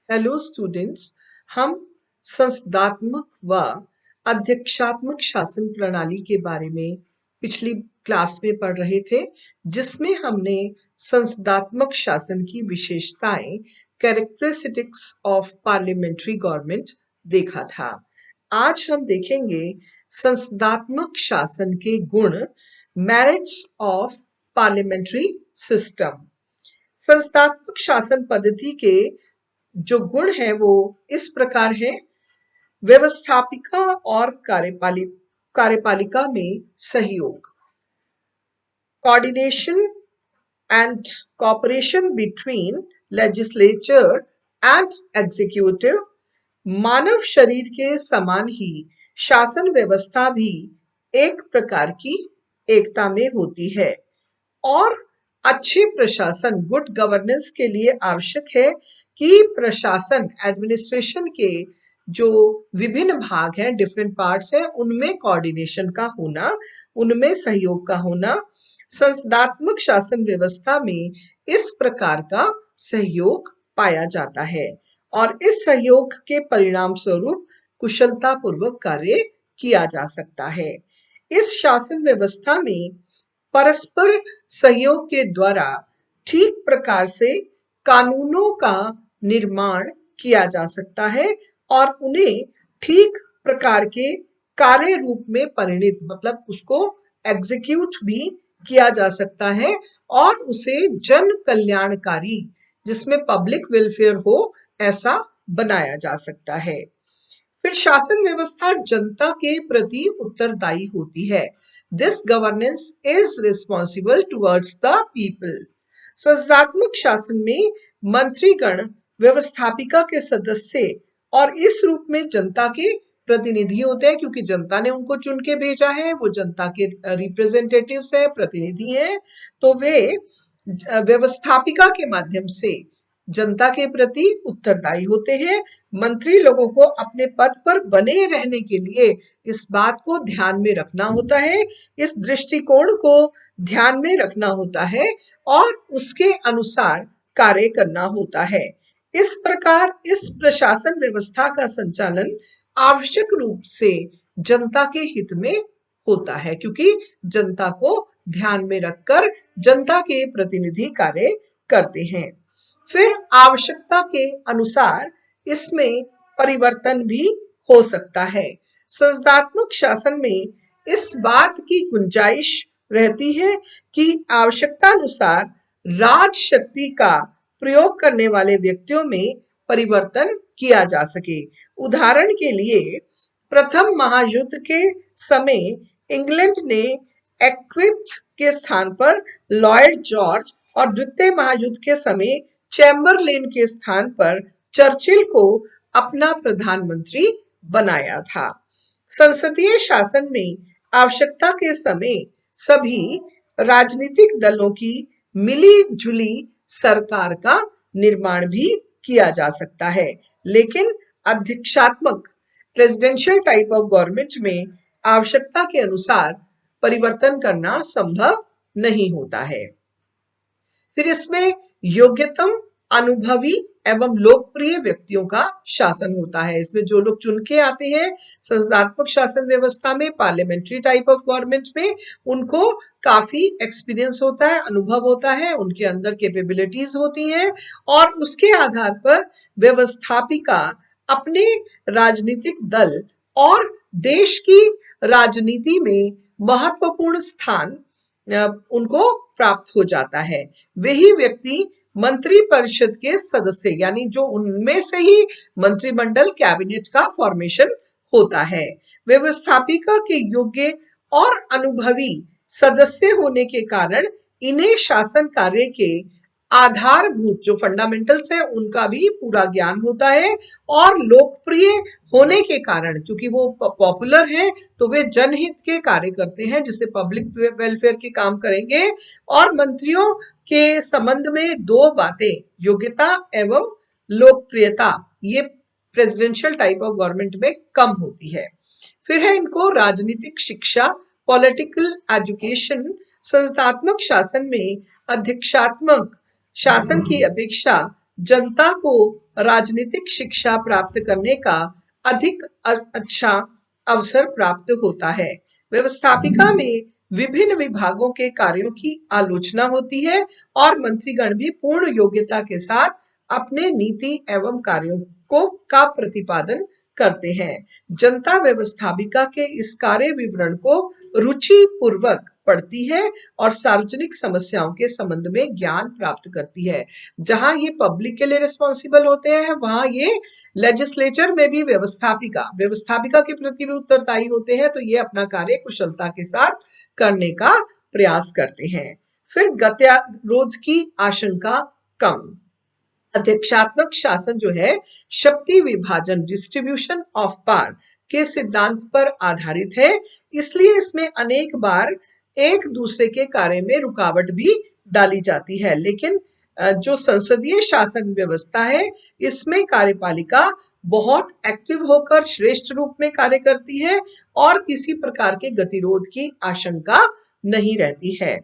Hello students, हम संस्थात्मक व अध्यक्षात्मक शासन प्रणाली के बारे में पिछली क्लास में पढ़ रहे थे, जिसमें हमने संस्थात्मक शासन की विशेषताएं, कैरेक्टरिस्टिक्स ऑफ पार्लियामेंट्री गवर्नमेंट देखा था। आज हम देखेंगे संस्थात्मक शासन के गुण, मेरिट्स ऑफ पार्लियामेंट्री सिस्टम। संस्थात्मक शासन पद्धति के जो गुण है वो इस प्रकार है। व्यवस्थापिका और कार्यपालिका में सहयोग, coordination and cooperation between legislature and executive. मानव शरीर के समान ही शासन व्यवस्था भी एक प्रकार की एकता में होती है और अच्छे प्रशासन, गुड गवर्नेंस के लिए आवश्यक है कि प्रशासन, एडमिनिस्ट्रेशन के जो विभिन्न भाग हैं, डिफरेंट पार्ट्स हैं, उनमें कोऑर्डिनेशन का होना, उनमें सहयोग का होना। संस्थात्मक शासन व्यवस्था में इस प्रकार का सहयोग पाया जाता है और इस सहयोग के परिणाम स्वरूप कुशलता पूर्वक कार्य किया जा सकता है। इस शासन व्यवस्था में परस्पर सहयोग के द्वारा ठीक प्रकार से कानूनों का निर्माण किया जा सकता है और उन्हें ठीक प्रकार के कार्य रूप में परिणित, मतलब उसको एग्जीक्यूट भी किया जा सकता है और उसे जन कल्याणकारी, जिसमें पब्लिक वेलफेयर हो, ऐसा बनाया जा सकता है। फिर शासन व्यवस्था जनता के प्रति उत्तरदायी होती है। This governance is responsible towards the people. संस्थात्मक शासन में मंत्रीगण व्यवस्थापिका के सदस्य और इस रूप में जनता के प्रतिनिधि होते हैं, क्योंकि जनता ने उनको चुन के भेजा है, वो जनता के रिप्रेजेंटेटिव्स है, प्रतिनिधि हैं, तो वे व्यवस्थापिका के माध्यम से जनता के प्रति उत्तरदायी होते हैं। मंत्री लोगों को अपने पद पर बने रहने के लिए इस बात को ध्यान में रखना होता है, इस दृष्टिकोण को ध्यान में रखना होता है और उसके अनुसार कार्य करना होता है। इस प्रकार इस प्रशासन व्यवस्था का संचालन आवश्यक रूप से जनता के हित में होता है, क्योंकि जनता को ध्यान में रखकर जनता के प्रतिनिधि कार्य करते हैं। फिर आवश्यकता के अनुसार इसमें परिवर्तन भी हो सकता है। संस्थात्मक शासन में इस बात की गुंजाइश रहती है कि आवश्यकता अनुसार राज शक्ति का प्रयोग करने वाले व्यक्तियों में परिवर्तन किया जा सके। उदाहरण के लिए, प्रथम महायुद्ध के समय इंग्लैंड ने एक्विथ के स्थान पर लॉर्ड जॉर्ज और द्वितीय महायुद्ध के समय चैम्बरलेन के स्थान पर चर्चिल को अपना प्रधानमंत्री बनाया था। संसदीय शासन में आवश्यकता के समय सभी राजनीतिक दलों की मिली जुली सरकार का निर्माण भी किया जा सकता है, लेकिन अध्यक्षात्मक प्रेसिडेंशियल टाइप ऑफ गवर्नमेंट में आवश्यकता के अनुसार परिवर्तन करना संभव नहीं होता है। फिर इसमें योग्यतम, अनुभवी एवं लोकप्रिय व्यक्तियों का शासन होता है। इसमें जो लोग चुन के आते हैं संस्थात्मक शासन व्यवस्था में, पार्लियामेंट्री टाइप ऑफ गवर्नमेंट में, उनको काफी एक्सपीरियंस होता है, अनुभव होता है, उनके अंदर कैपेबिलिटीज होती हैं और उसके आधार पर व्यवस्थापिका अपने राजनीतिक दल और देश की राजनीति में महत्वपूर्ण स्थान उनको प्राप्त हो जाता है। वही व्यक्ति मंत्री परिषद के सदस्य, यानी जो उनमें से ही मंत्रिमंडल, कैबिनेट का फॉर्मेशन होता है। व्यवस्थापिका के योग्य और अनुभवी सदस्य होने के कारण इन्हें शासन कार्य के आधारभूत जो फंडामेंटल्स है उनका भी पूरा ज्ञान होता है और लोकप्रिय होने के कारण, क्योंकि वो पॉपुलर हैं, तो वे जनहित के कार्य करते हैं, जिससे पब्लिक वेलफेयर के काम करेंगे। और मंत्रियों के संबंध में दो बातें, योग्यता एवं लोकप्रियता, ये प्रेसिडेंशियल टाइप ऑफ गवर्नमेंट में कम होती है। फिर है इनको राजनीतिक शिक्षा, पॉलिटिकल एजुकेशन। संस्थात्मक शासन में अध्यक्षात्मक शासन की अपेक्षा जनता को राजनीतिक शिक्षा प्राप्त करने का अधिक अच्छा अवसर प्राप्त होता है। व्यवस्थापिका में विभिन्न विभागों के कार्यों की आलोचना होती है और मंत्रीगण भी पूर्ण योग्यता के साथ अपने नीति एवं कार्यों को का प्रतिपादन करते हैं। जनता व्यवस्थापिका के इस कार्य विवरण को रुचि पूर्वक पढ़ती है और सार्वजनिक समस्याओं के संबंध में ज्ञान प्राप्त करती है। जहां ये पब्लिक के लिए रिस्पॉन्सिबल होते हैं, वहां ये लेजिस्लेचर में भी व्यवस्थापिका के प्रति भी उत्तरदायी होते हैं, तो ये अपना कार्य कुशलता के साथ करने का प्रयास करते हैं। फिर गत्यारोध की आशंका कम। अध्यक्षात्मक शासन जो है शक्ति विभाजन, डिस्ट्रीब्यूशन ऑफ पावर के सिद्धांत पर आधारित है, इसलिए इसमें अनेक बार एक दूसरे के कार्य में रुकावट भी डाली जाती है। लेकिन जो संसदीय शासन व्यवस्था है, इसमें कार्यपालिका बहुत एक्टिव होकर श्रेष्ठ रूप में कार्य करती है और किसी प्रकार के गतिरोध की आशंका नहीं रहती है।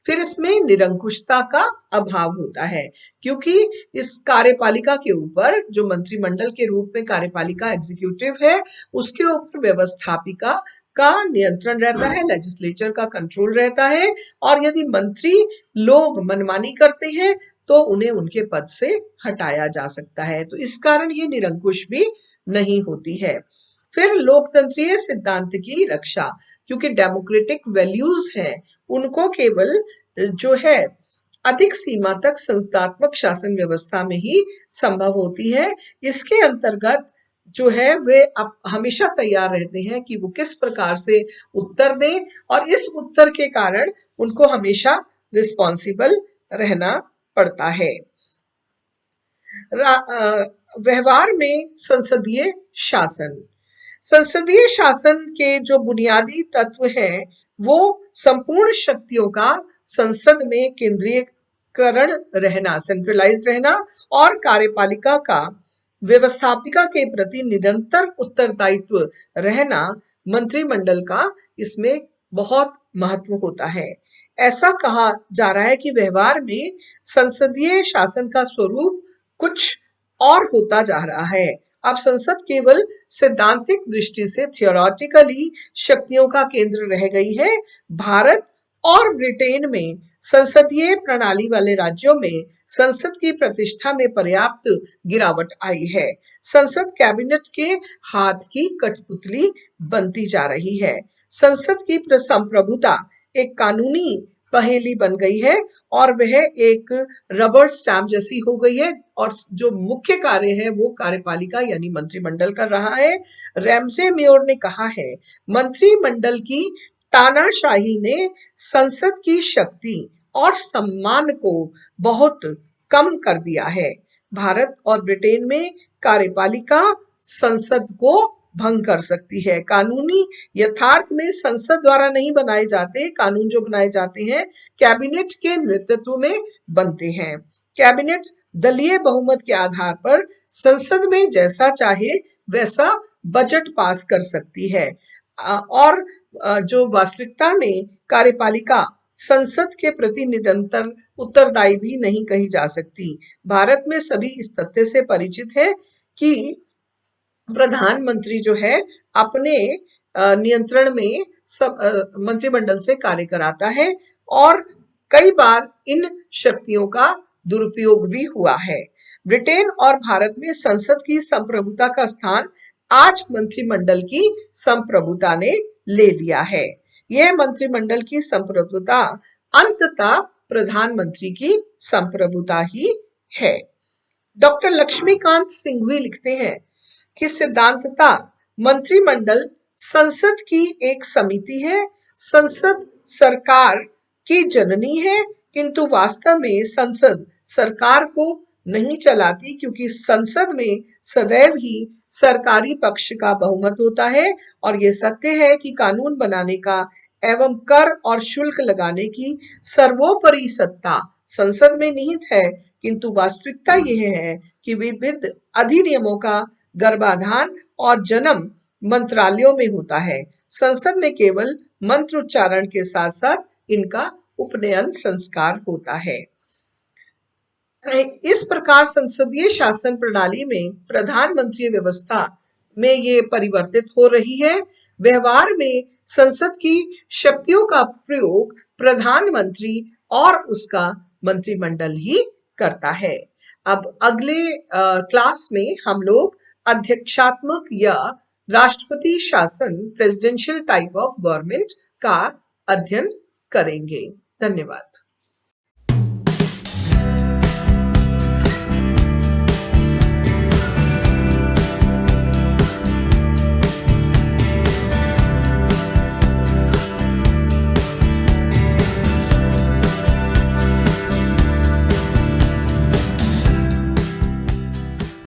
फिर इसमें निरंकुशता का अभाव होता है, क्योंकि इस कार्यपालिका के ऊपर जो मंत्रिमंडल के रूप में कार्यपालिका एग्जीक्यूटिव है, उसके ऊपर व्यवस्थापिका का नियंत्रण रहता है, लेजिस्लेचर का कंट्रोल रहता है, और यदि मंत्री लोग मनमानी करते हैं तो उन्हें उनके पद से हटाया जा सकता है। तो इस कारण ये निरंकुश भी नहीं होती है। फिर लोकतंत्रीय सिद्धांत की रक्षा, क्योंकि डेमोक्रेटिक वैल्यूज हैं, उनको केवल जो है अधिक सीमा तक संस्थात्मक शासन व्यवस्था में ही संभव होती है। इसके अंतर्गत जो है वे हमेशा तैयार रहते हैं कि वो किस प्रकार से उत्तर दें, और इस उत्तर के कारण उनको हमेशा रिस्पॉन्सिबल रहना पड़ता है। व्यवहार में संसदीय शासन, संसदीय शासन के जो बुनियादी तत्व हैं, वो संपूर्ण शक्तियों का संसद में केंद्रीयकरण रहना, सेंट्रलाइज्ड रहना, और कार्यपालिका का व्यवस्थापिका के प्रति निरंतर उत्तरदायित्व रहना मंत्रिमंडल का इसमें बहुत महत्व होता है। ऐसा कहा जा रहा है कि व्यवहार में संसदीय शासन का स्वरूप कुछ और होता जा रहा है। अब संसद केवल सैद्धांतिक दृष्टि से थियोरेटिकली शक्तियों का केंद्र रह गई है। भारत और ब्रिटेन में संसदीय प्रणाली वाले राज्यों में संसद की प्रतिष्ठा में पर्याप्त गिरावट आई है। संसद कैबिनेट के हाथ की कठपुतली बनती जा रही है। संसद की संप्रभुता एक कानूनी पहेली बन गई है और वह एक रबर स्टैम्प जैसी हो गई है, और जो मुख्य कार्य है वो कार्यपालिका यानी मंत्रिमंडल कर रहा है। रैमसे मेयर ने कहा है, मंत्रिमंडल की तानाशाही ने संसद की शक्ति और सम्मान को बहुत कम कर दिया है। भारत और ब्रिटेन में कार्यपालिका संसद को भंग कर सकती है। कानूनी यथार्थ में संसद द्वारा नहीं बनाए जाते, कानून जो बनाए जाते हैं कैबिनेट के नेतृत्व में बनते हैं। कैबिनेट दलीय बहुमत के आधार पर संसद में जैसा चाहे वैसा बजट पास कर सकती है, और जो वास्तविकता में कार्यपालिका संसद के प्रति निरंतर उत्तरदायी भी नहीं कही जा सकती। भारत में सभी इस तथ्य से परिचित है कि प्रधानमंत्री जो है अपने नियंत्रण में सब मंत्रिमंडल से कार्य कराता है, और कई बार इन शक्तियों का दुरुपयोग भी हुआ है। ब्रिटेन और भारत में संसद की संप्रभुता का स्थान आज मंत्रिमंडल की संप्रभुता ने ले लिया है। यह मंत्रिमंडल की संप्रभुता अंततः प्रधानमंत्री की संप्रभुता ही है। डॉक्टर लक्ष्मीकांत सिंघवी लिखते हैं कि सिद्धांततः मंत्रिमंडल संसद की एक समिति है। संसद सरकार की जननी है, किंतु वास्तव में संसद सरकार को नहीं चलाती, क्योंकि संसद में सदैव ही सरकारी पक्ष का बहुमत होता है, और यह सत्य है कि कानून बनाने का एवं कर और शुल्क लगाने की सर्वोपरि सत्ता संसद में निहित है। किंतु वास्तविकता यह है कि विविध अधिनियमों का गर्भाधान और जन्म मंत्रालयों में होता है। संसद में केवल मंत्र उच्चारण के साथ साथ इनका उपनयन संस्कार होता है। इस प्रकार संसदीय शासन प्रणाली में प्रधानमंत्री व्यवस्था में ये परिवर्तित हो रही है। व्यवहार में संसद की शक्तियों का प्रयोग प्रधानमंत्री और उसका मंत्रिमंडल ही करता है। अब अगले क्लास में हम लोग अध्यक्षात्मक या राष्ट्रपति शासन, प्रेसिडेंशियल टाइप ऑफ गवर्नमेंट का अध्ययन करेंगे। धन्यवाद।